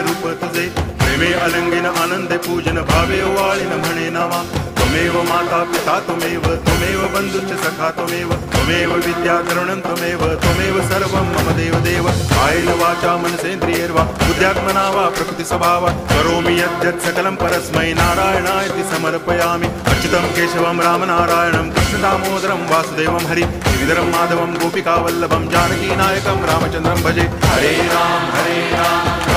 रूप तुझे प्रेमे अलंगिन आनंदे पूजन भावे वाळीन म्हणे नावा त्वमेव माता पिता त्वमेव बंधुश्च सखा त्वमेव विद्या तरुणं त्वमेव सर्वं मम देव कायेन वाचा मनसेन्द्रियैर्वा बुद्ध्यात्मना वा प्रकृति स्वभावात् करोमि यद्यत् सकलं परस्मै नारायणायति समर्पयामि अच्युतं केशवं रामनारायणं कृष्णदामोदरं वासुदेवं हरि श्रीधरं माधवं गोपिकावल्लभं जानकीनायकं रामचन्द्रं भजे हरे राम